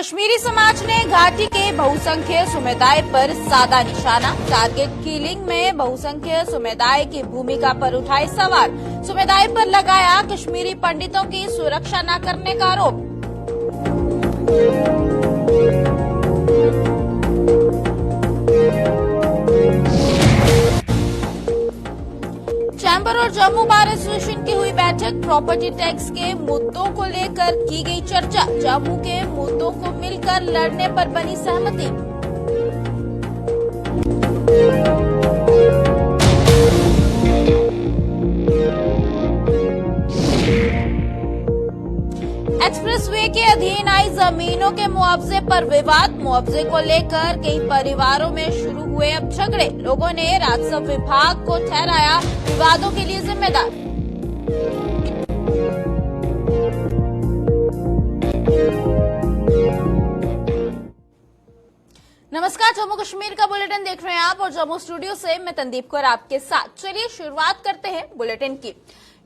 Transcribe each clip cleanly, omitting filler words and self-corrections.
कश्मीरी समाज ने घाटी के बहुसंख्यक समुदाय पर साधा निशाना। टारगेट किलिंग में बहुसंख्यक समुदाय की भूमिका पर उठाए सवाल। समुदाय पर लगाया कश्मीरी पंडितों की सुरक्षा न करने का आरोप। चैंबर और जम्मू बार एसोसिएशन की हुई बैठक। प्रॉपर्टी टैक्स के मुद्दों को लेकर की गई चर्चा। जम्मू के मुद्दों को मिलकर लड़ने पर बनी सहमति। एक्सप्रेसवे के अधीन आई जमीनों के मुआवजे पर विवाद। मुआवजे को लेकर कई परिवारों में शुरू हुए अब झगड़े। लोगों ने राजस्व विभाग को ठहराया विवादों के लिए जिम्मेदार। नमस्कार, जम्मू कश्मीर का बुलेटिन देख रहे हैं आप और जम्मू स्टूडियो से मैं तंदीप कौर आपके साथ। चलिए शुरुआत करते हैं बुलेटिन की।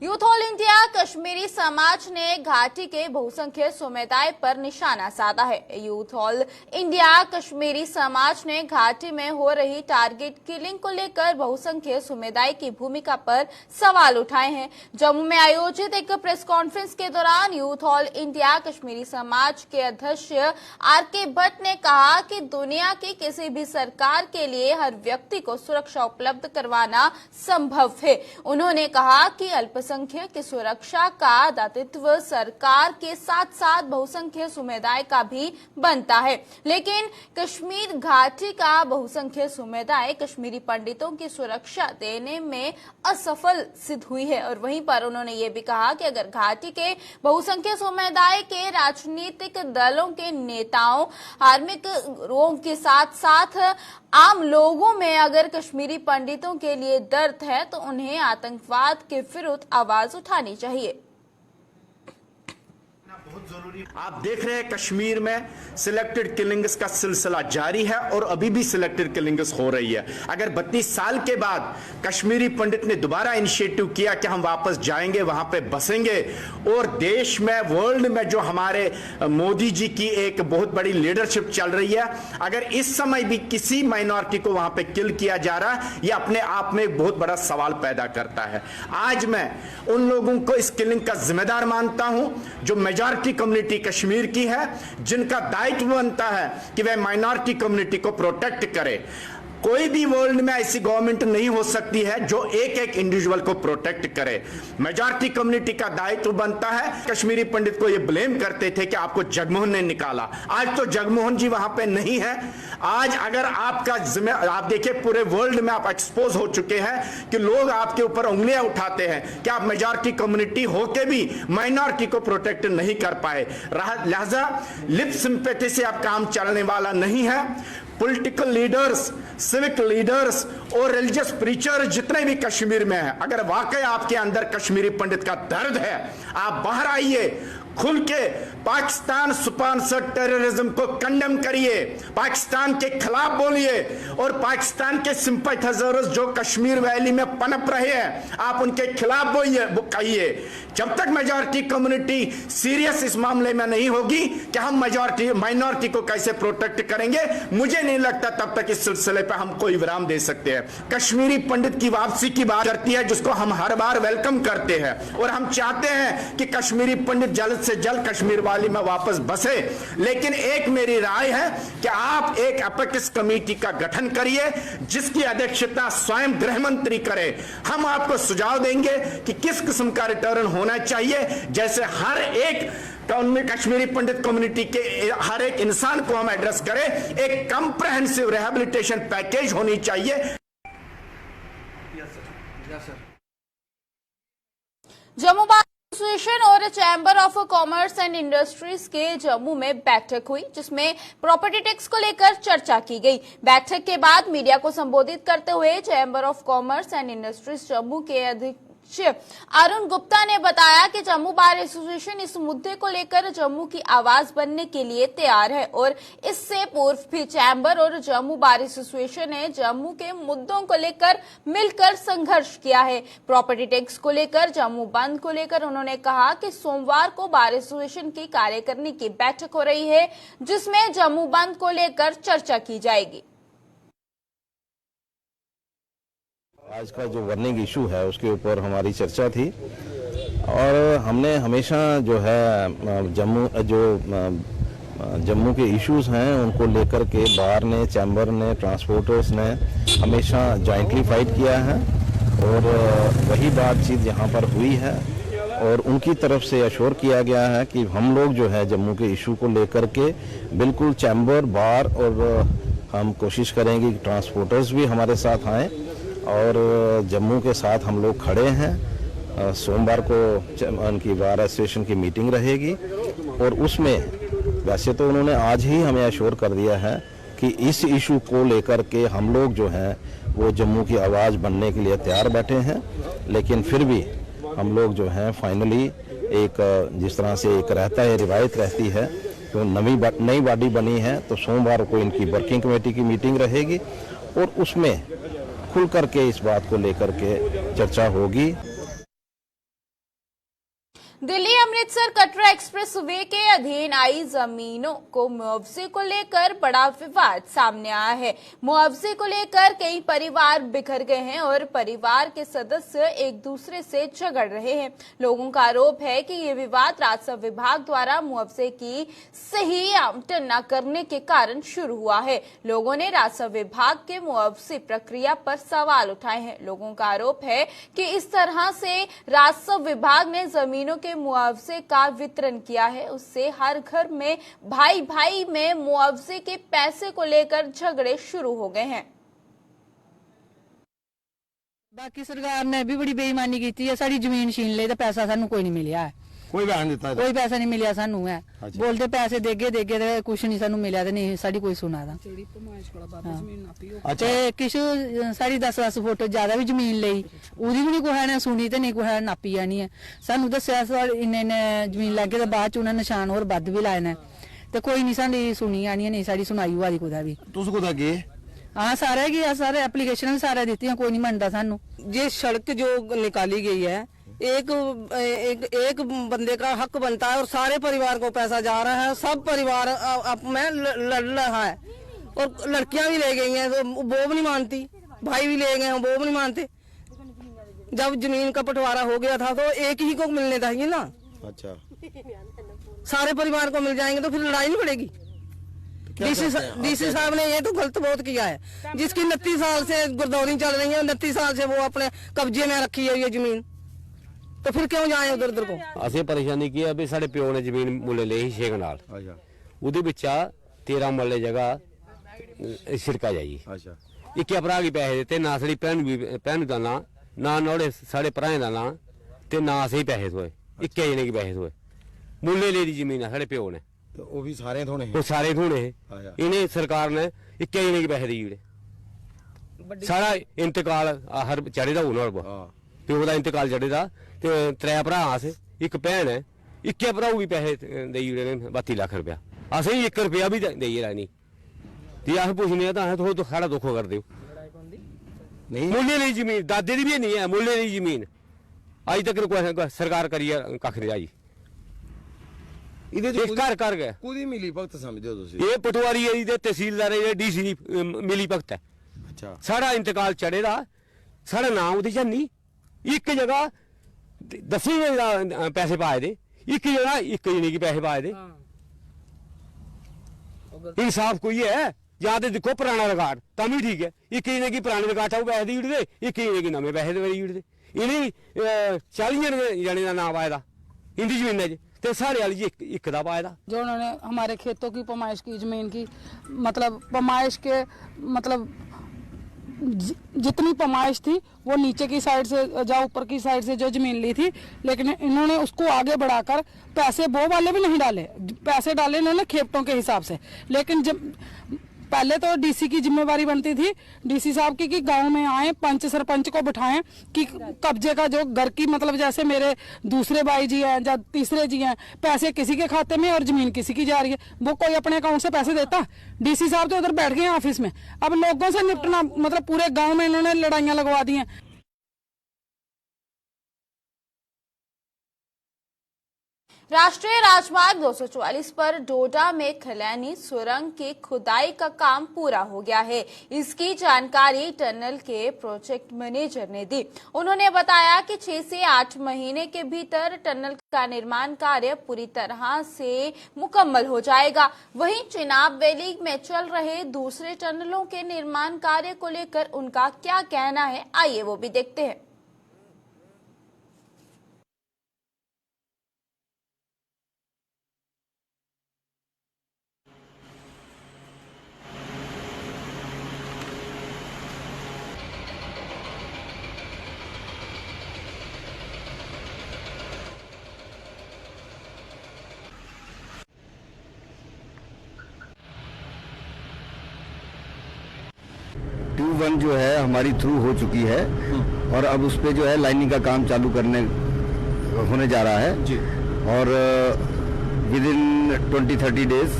यूथ ऑल इंडिया कश्मीरी समाज ने घाटी के बहुसंख्यक समुदाय पर निशाना साधा है। यूथ ऑल इंडिया कश्मीरी समाज ने घाटी में हो रही टारगेट किलिंग को लेकर बहुसंख्यक समुदाय की भूमिका पर सवाल उठाए हैं। जम्मू में आयोजित एक प्रेस कॉन्फ्रेंस के दौरान यूथ ऑल इंडिया कश्मीरी समाज के अध्यक्ष आर.के. भट्ट ने कहा कि दुनिया की किसी भी सरकार के लिए हर व्यक्ति को सुरक्षा उपलब्ध करवाना संभव है। उन्होंने कहा कि अल्पसंख्यक की सुरक्षा का दायित्व सरकार के साथ साथ बहुसंख्यक समुदाय का भी बनता है, लेकिन कश्मीर घाटी का बहुसंख्यक समुदाय कश्मीरी पंडितों की सुरक्षा देने में असफल सिद्ध हुई है। और वहीं पर उन्होंने ये भी कहा कि अगर घाटी के बहुसंख्यक समुदाय के राजनीतिक दलों के नेताओं, धार्मिक गुरुओं के साथ साथ आम लोगों में अगर कश्मीरी पंडितों के लिए दर्द है तो उन्हें आतंकवाद के विरुद्ध आवाज उठानी चाहिए। बहुत जरूरी। आप देख रहे हैं कश्मीर में सिलेक्टेड किलिंग्स का सिलसिला जारी है और अभी भी सिलेक्टेड किलिंग्स हो रही है। अगर 32 साल के बाद कश्मीरी पंडित ने दोबारा इनिशिएटिव किया कि हम वापस जाएंगे, वहां पे बसेंगे और देश में, वर्ल्ड में जो हमारे मोदी जी की एक बहुत बड़ी लीडरशिप चल रही है, अगर इस समय भी किसी माइनॉरिटी को वहां पे किल किया जा रहा है, यह अपने आप में एक बहुत बड़ा सवाल पैदा करता है। आज मैं उन लोगों को इस किलिंग का जिम्मेदार मानता हूं जो मेजॉरिटी कम्युनिटी कश्मीर की है, जिनका दायित्व बनता है कि वह माइनॉरिटी कम्युनिटी को प्रोटेक्ट करे। कोई भी वर्ल्ड में ऐसी गवर्नमेंट नहीं हो सकती है जो एक एक इंडिविजुअल को प्रोटेक्ट करे। मेजॉरिटी कम्युनिटी का दायित्व बनता है। कश्मीरी पंडित को ये ब्लेम करते थे कि आपको जगमोहन ने निकाला। आज तो जगमोहन जी वहां पे नहीं है। आज अगर आपका आप देखिए पूरे वर्ल्ड में आप एक्सपोज हो चुके हैं कि लोग आपके ऊपर उंगलियां उठाते हैं कि आप मेजॉरिटी कम्युनिटी होके भी माइनॉरिटी को प्रोटेक्ट नहीं कर पाए। लिहाजा लिप सिंपैथी से आप काम चलने वाला नहीं है। पॉलिटिकल लीडर्स, सिविक लीडर्स और रिलीजियस प्रीचर जितने भी कश्मीर में हैं, अगर वाकई आपके अंदर कश्मीरी पंडित का दर्द है, आप बाहर आइए, खुल के पाकिस्तान स्पॉन्सर्ड टेररिज्म को कंडेम करिए, पाकिस्तान के खिलाफ बोलिए और पाकिस्तान के सिंपैथाइजर्स जो कश्मीर वैली में पनप रहे हैं, आप उनके खिलाफ कहिए। जब तक मेजॉरिटी कम्युनिटी सीरियस इस मामले में नहीं होगी कि हम माइनॉरिटी को कैसे प्रोटेक्ट करेंगे, मुझे नहीं लगता तब तक इस सिलसिले पर हम कोई विराम दे सकते हैं। कश्मीरी पंडित की वापसी की बात करती है, जिसको हम हर बार वेलकम करते हैं और हम चाहते हैं कि कश्मीरी पंडित जल्द से जल्द कश्मीर वाली में वापस बसे। लेकिन एक मेरी राय है कि आप एक एपेक्स कमेटी का गठन करिए जिसकी अध्यक्षता स्वयं गृह मंत्री करे। हम आपको सुझाव देंगे कि किस किस्म का रिटर्न होना चाहिए, जैसे हर एक कश्मीरी पंडित कम्युनिटी के हर एक इंसान को हम एड्रेस करें। एक कंप्रहेंसिव रिहैबिलिटेशन पैकेज होनी चाहिए। जम्मू बार एसोसिएशन और chamber of commerce and industries के जम्मू में बैठक हुई, जिसमें प्रॉपर्टी टैक्स को लेकर चर्चा की गई। बैठक के बाद मीडिया को संबोधित करते हुए chamber of commerce and industries Jammu के अरुण गुप्ता ने बताया कि जम्मू बार एसोसिएशन इस मुद्दे को लेकर जम्मू की आवाज बनने के लिए तैयार है और इससे पूर्व भी चैम्बर और जम्मू बार एसोसिएशन ने जम्मू के मुद्दों को लेकर मिलकर संघर्ष किया है। प्रॉपर्टी टैक्स को लेकर, जम्मू बंद को लेकर उन्होंने कहा कि सोमवार को बार एसोसिएशन की कार्यकारिणी की बैठक हो रही है, जिसमें जम्मू बंद को लेकर चर्चा की जाएगी। आज का जो वर्निंग इशू है उसके ऊपर हमारी चर्चा थी और हमने हमेशा जो है जम्मू के इश्यूज हैं उनको लेकर के बार ने, चैम्बर ने, ट्रांसपोर्टर्स ने हमेशा जॉइंटली फाइट किया है और वही बातचीत यहाँ पर हुई है और उनकी तरफ से अश्योर किया गया है कि हम लोग जो है जम्मू के इशू को लेकर के बिल्कुल चैम्बर, बार और हम कोशिश करेंगे कि ट्रांसपोर्टर्स भी हमारे साथ आएँ और जम्मू के साथ हम लोग खड़े हैं। सोमवार को उनकी बार एसोसिएशन की मीटिंग रहेगी और उसमें वैसे तो उन्होंने आज ही हमें अश्योर कर दिया है कि इस इशू को लेकर के हम लोग जो हैं वो जम्मू की आवाज़ बनने के लिए तैयार बैठे हैं, लेकिन फिर भी हम लोग जो हैं फाइनली एक जिस तरह से एक रहता है, रिवायत रहती है, तो नई बॉडी बनी है तो सोमवार को इनकी वर्किंग कमेटी की मीटिंग रहेगी और उसमें खुल करके इस बात को लेकर के चर्चा होगी। दिल्ली अमृतसर कटरा एक्सप्रेसवे के अधीन आई जमीनों को मुआवजे को लेकर बड़ा विवाद सामने आया है। मुआवजे को लेकर कई परिवार बिखर गए हैं और परिवार के सदस्य एक दूसरे से झगड़ रहे हैं। लोगों का आरोप है कि ये विवाद राजस्व विभाग द्वारा मुआवजे की सही आवंटन न करने के कारण शुरू हुआ है। लोगों ने राजस्व विभाग के मुआवजे प्रक्रिया पर सवाल उठाए हैं। लोगों का आरोप है कि इस तरह से राजस्व विभाग ने जमीनों के मुआवजे का वितरण किया है, उससे हर घर में भाई भाई में मुआवजे के पैसे को लेकर झगड़े शुरू हो गए हैं। बाकी सरकार ने भी बड़ी बेईमानी की है, साड़ी जमीन छीन ले तो पैसा सानू कोई नहीं मिलिया है, कोई पैसा नहीं मिलिया सानू है। बोलते पैसे देगे तो कुछ नहीं सानू मिलिया, नहीं साड़ी कोई सुना था। किश साड़ी 10 फुट ज्यादा भी जमीन ली, ओदी भी नहीं कोई ने सुनी ते नहीं कोई नापी आनी है। सानू दस्या इन्ने जमीन लगे तो बाद च उन्हें निशान होर बद भी लाए ने, तो कोई नहीं साड़ी सुनी आनी है, नहीं साड़ी सुनाई हुआ दी कुदै भी। तुस कुदै गे? हाँ सारे गए, सारे एप्लीकेशन भी सारे दी, कोई नहीं मनता सानू। ये सड़क जो निकाली गई है एक बंदे का हक बनता है और सारे परिवार को पैसा जा रहा है, सब परिवार में लड़ रहा है और लड़कियां भी ले गई हैं तो वो भी नहीं मानती, भाई भी ले गए हैं वो भी नहीं मानते। जब जमीन का बंटवारा हो गया था तो एक ही को मिलने चाहिए ना। अच्छा, सारे परिवार को मिल जाएंगे तो फिर लड़ाई नहीं पड़ेगी। डीसी साहब ने ये तो गलत बहुत किया है। जिसकी 29 साल से गुरदौरी चल रही है, 29 साल से वो अपने कब्जे में रखी है ये जमीन, तो फिर क्यों जाए उधर उधर को। ਅਸੀਂ ਪਰੇਸ਼ਾਨੀ ਕੀ ਹੈ ਵੀ ਸਾਡੇ ਪਿਓ ਨੇ ਜ਼ਮੀਨ ਮੁੱਲ ਲਈ ਸੀ 6 ਕਨਾਲ। ਅੱਛਾ, ਉਹਦੇ ਵਿੱਚ 13 ਮਰਲੇ ਜਗ੍ਹਾ ਛਿੜਕਾ ਜਾਈ। ਅੱਛਾ, ਇੱਕੇ ਭਰਾ ਕੀ ਪੈਸੇ ਦਿੱਤੇ, ਨਾ ਸਾਡੀ ਭੈਣ ਦਾ ਨਾਂ, ਨਾ ਨੋੜੇ ਸਾਡੇ ਭਰਾਵਾਂ ਦਾ ਨਾਂ ਤੇ ਨਾ ਅਸੀਂ ਪੈਸੇ ਹੋਏ, ਇੱਕੇ ਜਣੇ ਕੀ ਪੈਸੇ ਹੋਏ। ਮੁੱਲੇ ਲਈ ਦੀ ਜ਼ਮੀਨ ਆ ਸਾਡੇ ਪਿਓ ਨੇ, ਤੇ ਉਹ ਵੀ ਸਾਰੇ ਥੋਣੇ ਉਹ ਸਾਰੇ ਥੋਣੇ ਇਹਨੇ ਸਰਕਾਰ ਨੇ ਇੱਕੇ ਜਣੇ ਕੀ ਪੈਸੇ ਦੇ ਜਿਹੜੇ ਸਾਰਾ ਇੰਤਕਾਲ ਹਰ ਚੜੇ ਦਾ ਹੋਣਾ ਹਾਂ ਪਿਓ ਦਾ ਇੰਤਕਾਲ ਚੜੇ ਦਾ ਤੇ 3 ਭਰਾ ਆਸ ਇੱਕ ਭੈਣ ਹੈ, ਇੱਕੇ ਭਰਾਉ ਵੀ ਪੈਸੇ ਦੇਈ ਜਿਹੜੇ ਨੇ 32 ਲੱਖ ਰੁਪਇਆ। ਅਸੀਂ 1 ਰੁਪਇਆ ਵੀ ਦੇਈ ਰਾਣੀ ਤੇ ਆਹ ਪੁੱਛਨੇ ਤਾਂ ਹੈ ਤੋਂ ਸਾਡਾ ਦੁੱਖ ਕਰ ਦਿਓ। ਨਹੀਂ ਮੁੱਲੇ ਲਈ ਜ਼ਮੀਨ ਦਾਦੇ ਦੀ ਵੀ ਨਹੀਂ ਹੈ, ਮੁੱਲੇ ਲਈ ਜ਼ਮੀਨ ਅੱਜ ਤੱਕ ਕੋਈ ਸਰਕਾਰ ਕਰੀ ਕੱਖ ਨਹੀਂ ਆਈ। ਇਹਦੇ ਇਹ ਘਰ ਕਰ ਗਿਆ ਕੁਦੀ ਮਿਲੀ ਭਗਤ ਸਮਝਦੇ ਹੋ ਤੁਸੀਂ? ਇਹ ਪਟਵਾਰੀ ਦੇ ਤਹਿਸੀਲਦਾਰ ਦੇ ਡੀਸੀ ਦੀ ਮਿਲੀ ਭਗਤ ਹੈ। ਅੱਛਾ, ਸਾਡਾ ਇੰਤਕਾਲ ਚੜੇ ਦਾ ਸਾਡਾ ਨਾਮ ਉਹਦੇ ਚ ਨਹੀਂ, ਇੱਕ ਜਗ੍ਹਾ 10 ਪੈਸੇ ਪਾਏ ਦੇ, ਇੱਕ ਜਗ੍ਹਾ ਇੱਕ ਜਣੇ ਕੀ ਪੈਸੇ ਪਾਏ ਦੇ। इंसाफ कोई है या तो देखो पुराना रिकॉर्ड तब भी ठीक है, एक जने की पुराने रिकॉर्ड वो पैसे दी एक जने की नवे पैसे दे इन्हें 40 जने का नाम पाए इंदी जमीन च साढ़े वाली जी एक दा पाए। जो उन्होंने हमारे खेतों की पैमाइश की, जमीन की मतलब पैमाइश के मतलब जितनी पैमाइश थी वो नीचे की साइड से या ऊपर की साइड से जो जमीन ली थी, लेकिन इन्होंने उसको आगे बढ़ाकर पैसे वो वाले भी नहीं डाले, पैसे डाले इन्होंने खेतों के हिसाब से। लेकिन जब पहले तो डीसी की जिम्मेवारी बनती थी, डीसी साहब की, कि गांव में आए, पंच सरपंच को बिठाएं कि कब्जे का जो घर की, मतलब जैसे मेरे दूसरे भाई जी हैं या तीसरे जी हैं, पैसे किसी के खाते में और जमीन किसी की जा रही है, वो कोई अपने अकाउंट से पैसे देता? डीसी साहब तो उधर बैठ गए हैं ऑफिस में। अब लोगों से निपटना, मतलब पूरे गाँव में इन्होंने लड़ाइयाँ लगवा दी हैं। राष्ट्रीय राजमार्ग 244 पर डोडा में खलैनी सुरंग की खुदाई का काम पूरा हो गया है। इसकी जानकारी टनल के प्रोजेक्ट मैनेजर ने दी। उन्होंने बताया कि 6 से 8 महीने के भीतर टनल का निर्माण कार्य पूरी तरह से मुकम्मल हो जाएगा। वहीं चिनाब वैली में चल रहे दूसरे टनलों के निर्माण कार्य को लेकर उनका क्या कहना है, आइए वो भी देखते हैं। ट्यूब 1 जो है हमारी थ्रू हो चुकी है और अब उस पे जो है लाइनिंग का काम चालू होने जा रहा है जी। और विद इन 20-30 डेज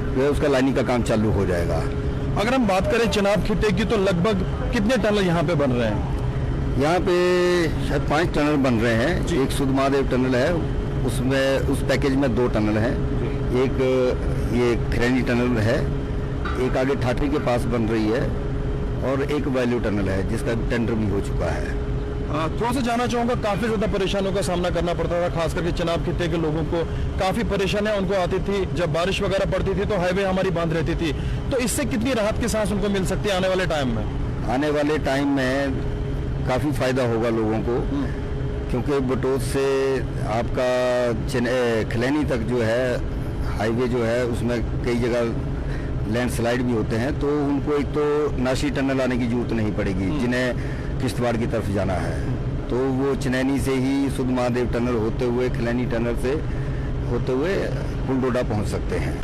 जो है उसका लाइनिंग का काम चालू हो जाएगा। अगर हम बात करें चिनाब खिट्टे की, तो लगभग कितने टनल यहाँ पे बन रहे हैं? यहाँ पे शायद 5 टनल बन रहे हैं। एक सुध महादेव टनल है, उसमें उस पैकेज में 2 टनल हैं। एक ये खरैनी टनल है, एक आगे ठाठरी के पास बन रही है और एक वैल्यू टनल है जिसका टेंडर भी हो चुका है। थोड़ा सा जानना चाहूंगा, काफी ज्यादा परेशानियों का सामना करना पड़ता था, खास करके चिनाब खिट्टे के लोगों को काफी परेशानियां उनको आती थी। जब बारिश वगैरह पड़ती थी तो हाईवे हमारी बंद रहती थी, तो इससे कितनी राहत की सांस उनको मिल सकती है आने वाले टाइम में? आने वाले टाइम में काफी फायदा होगा लोगों को, क्योंकि बटोत से आपका खलैनी तक जो है हाईवे जो है उसमें कई जगह लैंडस्लाइड भी होते हैं, तो उनको एक तो नाशी टनल आने की जरूरत नहीं पड़ेगी जिन्हें किश्तवाड़ की तरफ जाना है, तो वो चनैनी से ही सुध महादेव टनल होते हुए खलैनी टनल से होते हुए पुल डोडा पहुंच सकते हैं।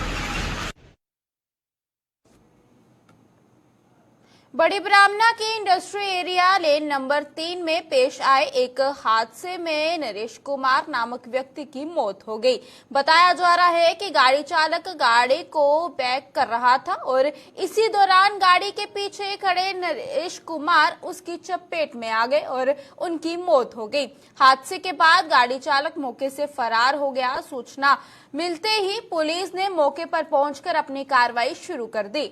बड़ी ब्राह्मणा के इंडस्ट्री एरिया लेन नंबर 3 में पेश आए एक हादसे में नरेश कुमार नामक व्यक्ति की मौत हो गई। बताया जा रहा है कि गाड़ी चालक गाड़ी को बैक कर रहा था और इसी दौरान गाड़ी के पीछे खड़े नरेश कुमार उसकी चपेट में आ गए और उनकी मौत हो गई। हादसे के बाद गाड़ी चालक मौके से फरार हो गया। सूचना मिलते ही पुलिस ने मौके पर पहुंचकर अपनी कार्रवाई शुरू कर दी।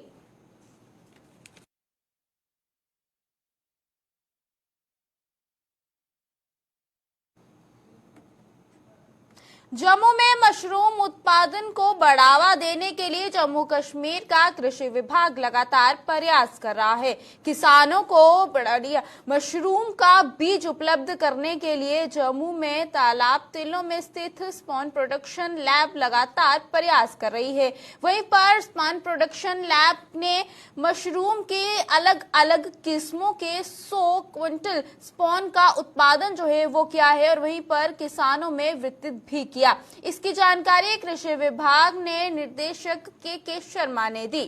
जम्मू में मशरूम उत्पादन को बढ़ावा देने के लिए जम्मू कश्मीर का कृषि विभाग लगातार प्रयास कर रहा है। किसानों को बढ़िया मशरूम का बीज उपलब्ध करने के लिए जम्मू में तालाब तिलों में स्थित स्पॉन प्रोडक्शन लैब लगातार प्रयास कर रही है। वहीं पर स्पॉन प्रोडक्शन लैब ने मशरूम के अलग अलग किस्मों के 100 क्विंटल स्पॉन का उत्पादन जो है वो किया है और वहीं पर किसानों में वितरित भी किया। इसकी जानकारी कृषि विभाग ने निर्देशक के शर्मा ने दी।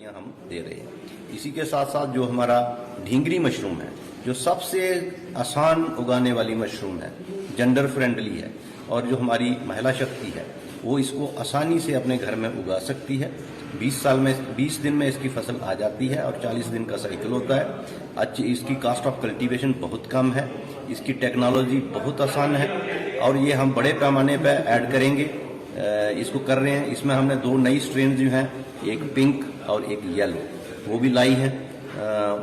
हम दे रहे हैं। इसी के साथ साथ जो हमारा ढींगरी मशरूम है, जो सबसे आसान उगाने वाली मशरूम है, जेंडर फ्रेंडली है और जो हमारी महिला शक्ति है वो इसको आसानी से अपने घर में उगा सकती है। 20 दिन में इसकी फसल आ जाती है और 40 दिन का साइकिल होता है। अच्छी इसकी कास्ट ऑफ कल्टीवेशन बहुत कम है, इसकी टेक्नोलॉजी बहुत आसान है और ये हम बड़े पैमाने पर ऐड करेंगे, इसको कर रहे हैं। इसमें हमने 2 नई स्ट्रेन जो हैं, एक पिंक और एक येलो, वो भी लाई है।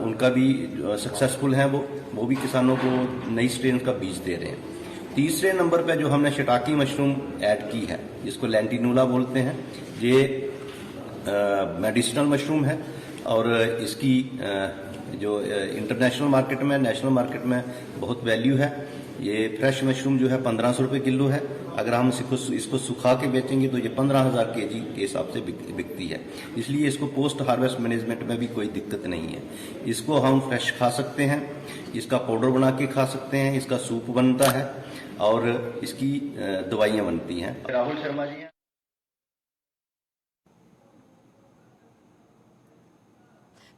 उनका भी सक्सेसफुल है, वो भी किसानों को नई स्ट्रेन का बीज दे रहे हैं। तीसरे नंबर पे जो हमने शिटाकी मशरूम ऐड की है, जिसको लेंटिनुला बोलते हैं, ये मेडिसिनल मशरूम है और इसकी जो इंटरनेशनल मार्केट में, नेशनल मार्केट में बहुत वैल्यू है। ये फ्रेश मशरूम जो है 1500 रुपये किलो है। अगर हम इसको सुखा के बेचेंगे तो ये 15,000 केजी के हिसाब से बिकती है। इसलिए इसको पोस्ट हार्वेस्ट मैनेजमेंट में भी कोई दिक्कत नहीं है। इसको हम फ्रेश खा सकते हैं, इसका पाउडर बना के खा सकते हैं, इसका सूप बनता है और इसकी दवाइयाँ बनती हैं। राहुल शर्मा जी।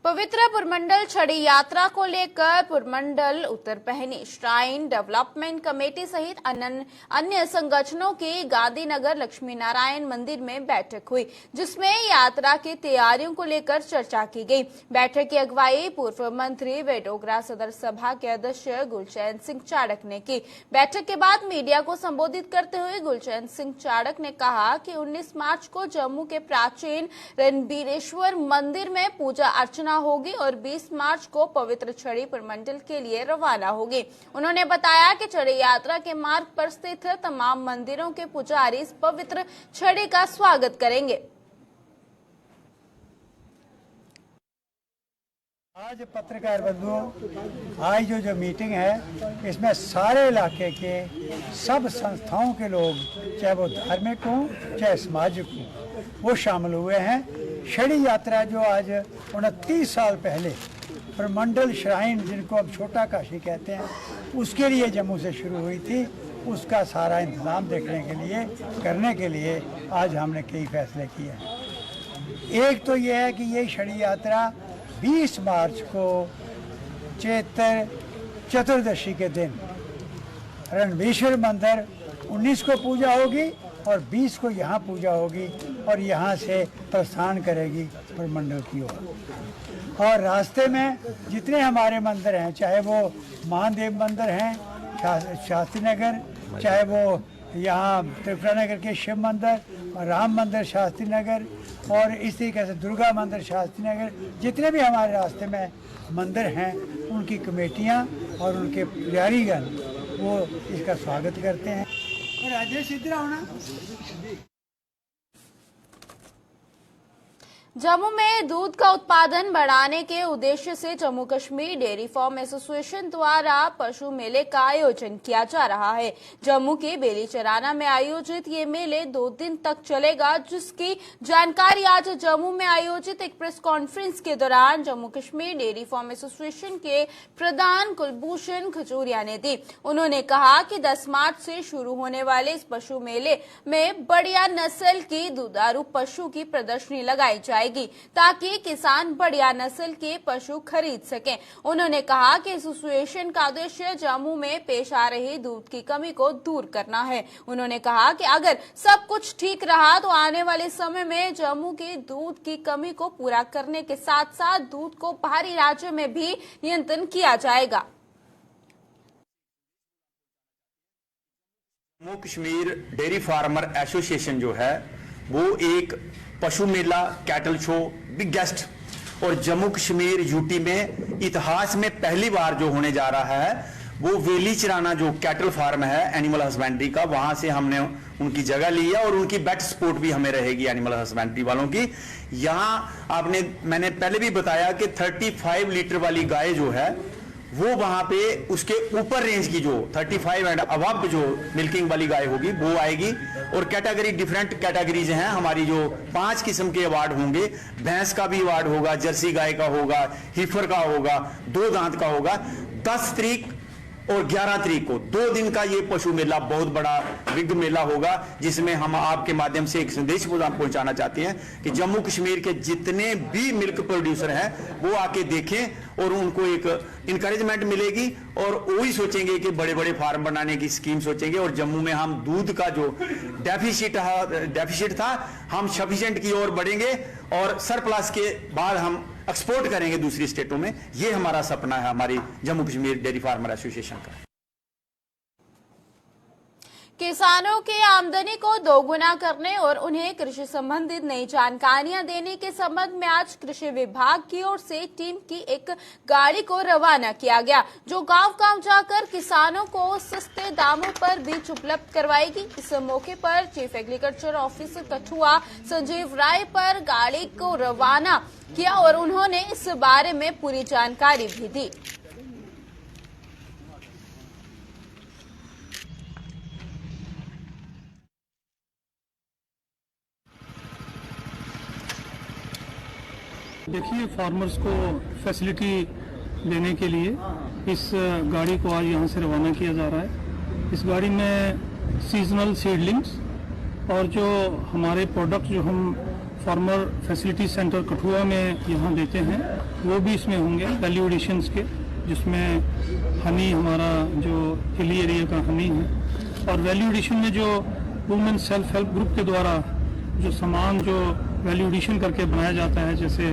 पवित्र पुरमंडल छड़ी यात्रा को लेकर पुरमंडल उत्तर पहनी श्राइन डेवलपमेंट कमेटी सहित अन्य संगठनों की गांधीनगर लक्ष्मी नारायण मंदिर में बैठक हुई, जिसमें यात्रा की तैयारियों को लेकर चर्चा की गई। बैठक की अगुवाई पूर्व मंत्री व डोगरा सदर सभा के अध्यक्ष गुलचैन सिंह चाड़क ने की। बैठक के बाद मीडिया को संबोधित करते हुए गुलचैन सिंह चाड़क ने कहा कि 19 मार्च को जम्मू के प्राचीन रणबीरेश्वर मंदिर में पूजा अर्चना होगी और 20 मार्च को पवित्र छड़ी पुरमंडल के लिए रवाना होगी। उन्होंने बताया कि छड़ी यात्रा के मार्ग पर स्थित तमाम मंदिरों के पुजारी इस पवित्र छड़ी का स्वागत करेंगे। आज पत्रकार बंधुओं, आज जो मीटिंग है इसमें सारे इलाके के सब संस्थाओं के लोग, चाहे वो धार्मिक हों चाहे सामाजिक हों, वो शामिल हुए हैं। छड़ी यात्रा जो आज 29 साल पहले पुरमंडल श्राइन, जिनको अब छोटा काशी कहते हैं, उसके लिए जम्मू से शुरू हुई थी, उसका सारा इंतजाम करने के लिए आज हमने कई फैसले किए हैं। एक तो ये है कि ये छड़ी यात्रा 20 मार्च को चैत्र चतुर्दशी के दिन रणबीरेश्वर मंदिर 19 को पूजा होगी और 20 को यहाँ पूजा होगी और यहाँ से प्रस्थान करेगी पुरमंडल की ओर। और रास्ते में जितने हमारे मंदिर हैं, चाहे वो महादेव मंदिर हैं शास्त्री नगर, चाहे वो यहाँ त्रिपुरा नगर के शिव मंदिर, राम मंदिर शास्त्री नगर, और इस तरीके से दुर्गा मंदिर शास्त्री नगर, जितने भी हमारे रास्ते में मंदिर हैं उनकी कमेटियाँ और उनके पुजारीगण वो इसका स्वागत करते हैं। और राजेश इधर होना। जम्मू में दूध का उत्पादन बढ़ाने के उद्देश्य से Jammu Kashmir dairy farm association द्वारा पशु मेले का आयोजन किया जा रहा है। जम्मू के बेलीचराना में आयोजित ये मेले 2 दिन तक चलेगा, जिसकी जानकारी आज जम्मू में आयोजित एक प्रेस कॉन्फ्रेंस के दौरान Jammu Kashmir dairy farm association के प्रधान कुलभूषण खजूरिया ने दी। उन्होंने कहा कि 10 मार्च से शुरू होने वाले इस पशु मेले में बढ़िया नस्ल की दुधारू पशु की प्रदर्शनी लगाई जाएगी ताकि किसान बढ़िया नस्ल के पशु खरीद सकें। उन्होंने कहा कि एसोसिएशन का उद्देश्य जम्मू में पेश आ रही दूध की कमी को दूर करना है। उन्होंने कहा कि अगर सब कुछ ठीक रहा तो आने वाले समय में जम्मू की दूध की कमी को पूरा करने के साथ साथ दूध को बाहरी राज्यों में भी नियंत्रण किया जाएगा। Jammu Kashmir dairy farmer association जो है वो एक पशु मेला, कैटल शो, बिगेस्ट और जम्मू कश्मीर यूटी में इतिहास में पहली बार जो होने जा रहा है वो वेलीचराना जो कैटल फार्म है एनिमल हस्बेंड्री का, वहां से हमने उनकी जगह ली है और उनकी बेट सपोर्ट भी हमें रहेगी एनिमल हस्बेंड्री वालों की। यहाँ मैंने पहले भी बताया कि 35 लीटर वाली गाय जो है वो वहां पे उसके ऊपर रेंज की जो 35 एंड अबव जो मिल्किंग वाली गाय होगी वो आएगी। और कैटेगरी डिफरेंट कैटेगरीज हैं हमारी, जो 5 किस्म के अवार्ड होंगे। भैंस का भी अवार्ड होगा, जर्सी गाय का होगा, हीफर का होगा, 2 दांत का होगा। 10 तारीख और 11 तारीख को 2 दिन का ये पशु मेला बहुत बड़ा बिग मेला होगा, जिसमें हम आपके माध्यम से एक संदेश पहुंचाना चाहते हैं कि जम्मू कश्मीर के जितने भी मिल्क प्रोड्यूसर हैं वो आके देखें और उनको एक इंकरेजमेंट मिलेगी और वही सोचेंगे कि बड़े बड़े फार्म बनाने की स्कीम सोचेंगे। और जम्मू में हम दूध का जो डेफिसिट था हम सफिशिएंट की ओर बढ़ेंगे और सरप्लस के बाद हम एक्सपोर्ट करेंगे दूसरी स्टेटों में। ये हमारा सपना है हमारी Jammu Kashmir dairy farmer association का। किसानों की आमदनी को दोगुना करने और उन्हें कृषि संबंधित नई जानकारियां देने के संबंध में आज कृषि विभाग की ओर से टीम की एक गाड़ी को रवाना किया गया, जो गांव-गांव जाकर किसानों को सस्ते दामों पर बीज उपलब्ध करवाएगी। इस मौके पर chief agriculture officer Kathua Sanjeev Rai पर गाड़ी को रवाना किया और उन्होंने इस बारे में पूरी जानकारी भी दी। देखिए, फार्मर्स को फैसिलिटी देने के लिए इस गाड़ी को आज यहाँ से रवाना किया जा रहा है। इस गाड़ी में सीजनल सीडलिंग्स और जो हमारे प्रोडक्ट जो हम फार्मर फैसिलिटी सेंटर कठुआ में यहाँ देते हैं, वो भी इसमें होंगे वैल्यू एडिशंस के, जिसमें हनी हमारा जो हिली एरिया का हनी है, और वैल्यू एडिशन में जो वुमेन सेल्फ हेल्प ग्रुप के द्वारा जो सामान जो वैल्यू एडिशन करके बनाया जाता है, जैसे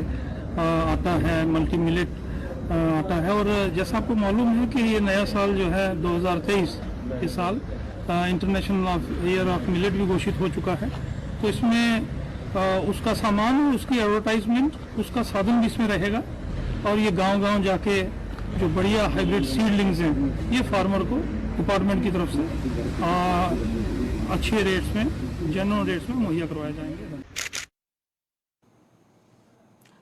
आटा है, मल्टी मिलेट आटा है। और जैसा आपको मालूम है कि ये नया साल जो है 2023 के साल इंटरनेशनल ईयर ऑफ मिलेट भी घोषित हो चुका है, तो इसमें उसका सामान और उसकी एडवर्टाइजमेंट, उसका साधन भी इसमें रहेगा। और ये गांव-गांव जाके जो बढ़िया हाइब्रिड सीडलिंग्स हैं, ये फार्मर को डिपार्टमेंट की तरफ से अच्छे रेट्स में, जेन्युइन रेट्स में मुहैया करवाए जाएंगे।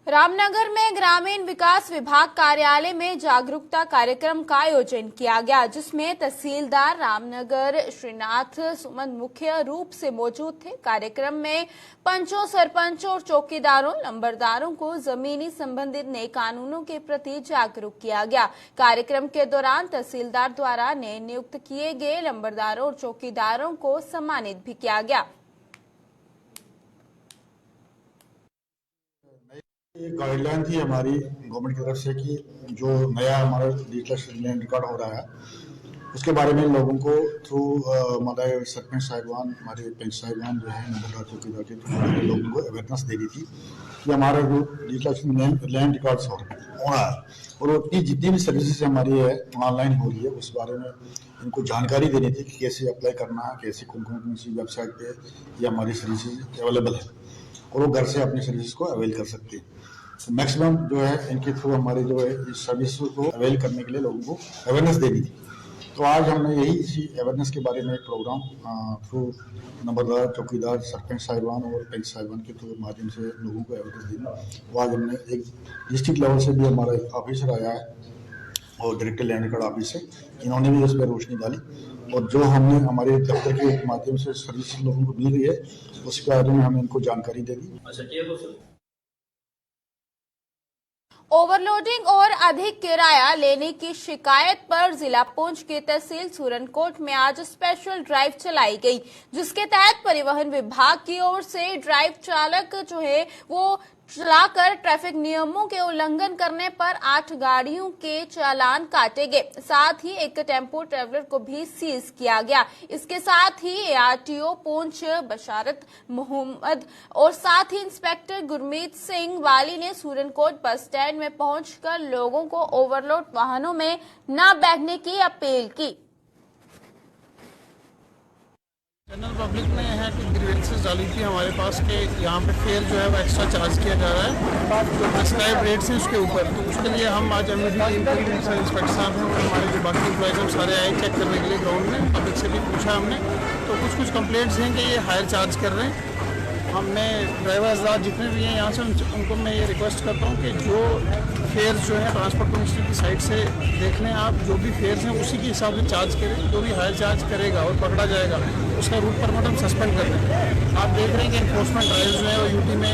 रामनगर में ग्रामीण विकास विभाग कार्यालय में जागरूकता कार्यक्रम का आयोजन किया गया, जिसमें तहसीलदार रामनगर श्रीनाथ सुमन मुख्य रूप से मौजूद थे। कार्यक्रम में पंचों, सरपंचों और चौकीदारों, नंबरदारों को जमीनी संबंधित नए कानूनों के प्रति जागरूक किया गया। कार्यक्रम के दौरान तहसीलदार द्वारा नए नियुक्त किए गए नंबरदारों और चौकीदारों को सम्मानित भी किया गया। एक गाइडलाइन थी हमारी गवर्नमेंट की तरफ से कि जो नया हमारा डिजिटल लैंड रिकॉर्ड हो रहा है, उसके बारे में लोगों को थ्रू हमारे सरपंच साहिबान, हमारे पंच साहिबान जो है नंबरदार चौकीदार के थ्रू लोगों को अवेयरनेस देनी थी कि हमारा जो डिजिटल लैंड रिकॉर्ड्स हो रहा है और उतनी जितनी भी सर्विसेज हमारी है ऑनलाइन हो रही है, उस बारे में इनको जानकारी देनी थी कि कैसे अप्लाई करना है, कैसे कौन सी वेबसाइट पे ये हमारी सर्विसेज अवेलेबल है और वो घर से अपनी सर्विस को अवेल कर सकते हैं। तो मैक्सिमम जो है इनके थ्रू हमारे जो है इस सर्विस को अवेल करने के लिए लोगों को अवेयरनेस देनी थी। तो आज हमने यही इसी अवेयरनेस के बारे में एक प्रोग्राम थ्रू नंबरदार, चौकीदार, सरपंच साहिबान और पंच साहिबान के थ्रू माध्यम से लोगों को अवेयरनेस देना। वो आज हमने एक डिस्ट्रिक्ट लेवल से भी हमारा एक ऑफिसर आया है और डायरेक्टर लैंड रिकॉर्ड ऑफिस से, इन्होंने भी इस पर रोशनी डाली और जो हमने हमारे दफ्तर के माध्यम से सर्विस लोगों को मिल रही है उसके बारे में हमें इनको जानकारी दे दी। ओवरलोडिंग और अधिक किराया लेने की शिकायत पर जिला पुंछ की तहसील सूरनकोट में आज स्पेशल ड्राइव चलाई गई, जिसके तहत परिवहन विभाग की ओर से ड्राइव चालक जो है वो चलाकर ट्रैफिक नियमों के उल्लंघन करने पर 8 गाड़ियों के चालान काटे गए। साथ ही एक टेम्पो ट्रैवलर को भी सीज किया गया। इसके साथ ही ARTO पुंछ बशारत मोहम्मद और साथ ही इंस्पेक्टर गुरमीत सिंह वाली ने सूरनकोट बस स्टैंड में पहुंचकर लोगों को ओवरलोड वाहनों में न बैठने की अपील की। जनरल पब्लिक ने है कि ग्रीवेंसेस डाली थी हमारे पास कि यहाँ पे फेयर जो है वो एक्स्ट्रा चार्ज किया जा रहा है जो प्रिस्क्राइब रेट्स हैं उसके ऊपर। तो उसके लिए हम आज इंस्पेक्टर साहब हैं और हमारे जो बाकी एम्प्लॉइज हैं सारे आए चेक करने के लिए ग्राउंड में। पब्लिक से भी पूछा हमने, तो कुछ कंप्लेंट्स हैं कि ये हायर चार्ज कर रहे हैं। हमने ड्राइवर हजरात जितने भी हैं यहाँ से उनको मैं ये रिक्वेस्ट करता हूँ कि जो फेयर्स जो है ट्रांसपोर्ट कमिश्नर की साइड से देख लें आप, जो भी फेयर्स हैं उसी के हिसाब से चार्ज करें। जो भी हायर चार्ज करेगा और पकड़ा जाएगा उसका रूट परमिट हम सस्पेंड कर दें। आप देख रहे हैं कि इन्फोर्समेंट ड्राइव जो है वो यूटी में,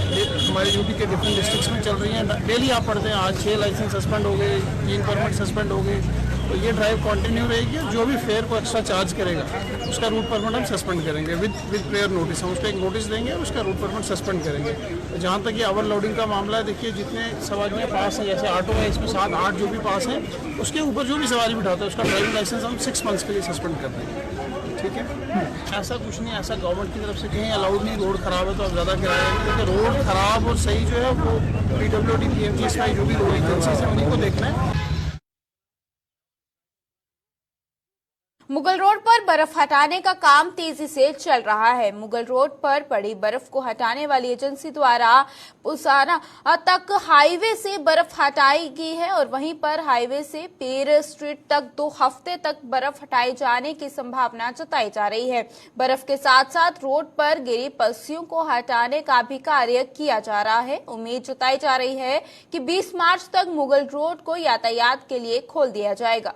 हमारे यूटी के डिफरेंट डिस्ट्रिक्ट्स में चल रही हैं। डेली आप पढ़ते हैं आज 6 लाइसेंस सस्पेंड हो गए, 3 परमिट सस्पेंड हो गए। तो ये ड्राइव कंटिन्यू रहेगी। जो भी फेयर को एक्स्ट्रा चार्ज करेगा उसका रूट परमिट हम सस्पेंड करेंगे विद प्रेयर नोटिस। हम उस पर एक नोटिस देंगे, उसका रूट परमिट सस्पेंड करेंगे। तो जहाँ तक ये ओवरलोडिंग का मामला है, देखिए जितने सवारियाँ पास हैं, जैसे ऑटो है इसमें 7-8 जो भी पास हैं, उसके ऊपर जो भी सवारी बिठाता है उसका ड्राइविंग लाइसेंस हम 6 मंथ्स के लिए सस्पेंड कर देंगे। ठीक है, ऐसा कुछ नहीं, ऐसा गवर्नमेंट की तरफ से कहीं अलाउड नहीं। रोड खराब है तो अब ज़्यादा किराया नहीं, क्योंकि रोड खराब और सही जो है वो PWD PMGSY जो भी रोड एजेंसीज हैं उन्हीं को देखना है। मुगल रोड पर बर्फ हटाने का काम तेजी से चल रहा है। मुगल रोड पर पड़ी बर्फ को हटाने वाली एजेंसी द्वारा पुसाना तक हाईवे से बर्फ हटाई गई है और वहीं पर हाईवे से पेर स्ट्रीट तक 2 हफ्ते तक बर्फ हटाए जाने की संभावना जताई जा रही है। बर्फ के साथ साथ रोड पर गिरी पस्सियों को हटाने का भी कार्य किया जा रहा है। उम्मीद जताई जा रही है कि 20 मार्च तक मुगल रोड को यातायात के लिए खोल दिया जाएगा।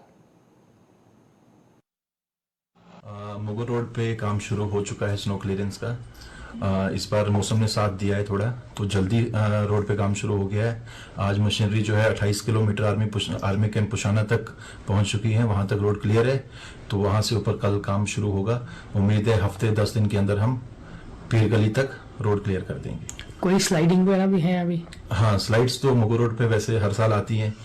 मुगल रोड पे काम शुरू हो चुका है स्नो क्लियरेंस का। इस बार मौसम ने साथ दिया है थोड़ा, तो जल्दी रोड पे काम शुरू हो गया है। आज मशीनरी जो है 28 किलोमीटर आर्मी कैंप पुशाना तक पहुंच चुकी है, वहां तक रोड क्लियर है। तो वहां से ऊपर कल काम शुरू होगा। उम्मीद है हफ्ते 10 दिन के अंदर हम पीर गली तक रोड क्लियर कर देंगे। कोई स्लाइडिंग वगैरह भी है अभी? हाँ, स्लाइड्स तो मुगल रोड पे वैसे हर साल आती हैं,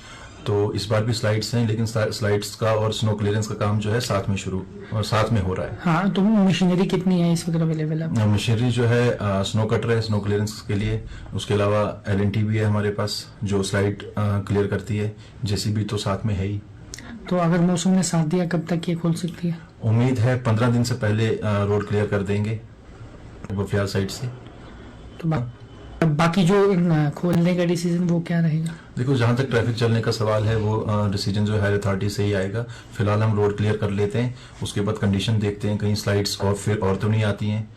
तो इस बार भी स्लाइड्स हैं, लेकिन स्लाइड्स का और स्नो क्लियरेंस का काम जो है साथ में शुरू और साथ में हो रहा है। हाँ, तो मशीनरी कितनी है इस वक्त अवेलेबल है? मशीनरी जो है स्नो कटर है स्नो क्लियरेंस के लिए, उसके अलावा LNT भी है हमारे पास जो स्लाइड क्लियर करती है, JCB तो साथ में है ही। तो अगर मौसम ने साथ दिया कब तक ये खोल सकती है? उम्मीद है 15 दिन से पहले रोड क्लियर कर देंगे बफियाल साइड से। तो बाकी जो खोलने का डिसीजन वो क्या रहेगा? देखो, जहां तक ट्रैफिक चलने का सवाल है वो डिसीजन जो हायर अथॉरिटी से ही आएगा। फिलहाल हम रोड क्लियर कर लेते हैं, उसके बाद कंडीशन देखते हैं, कहीं स्लाइड्स और फिर और तो नहीं आती हैं,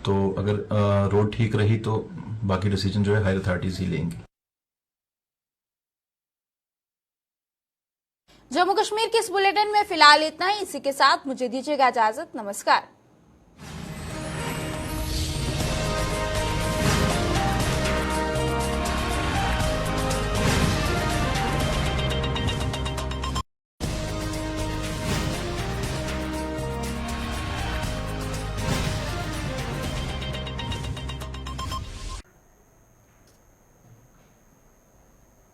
तो अगर रोड ठीक रही तो बाकी डिसीजन जो है हायर अथॉरिटीज ही लेंगे। जम्मू कश्मीर के इस बुलेटिन में फिलहाल इतना ही। इसी के साथ मुझे दीजिएगा इजाजत। नमस्कार।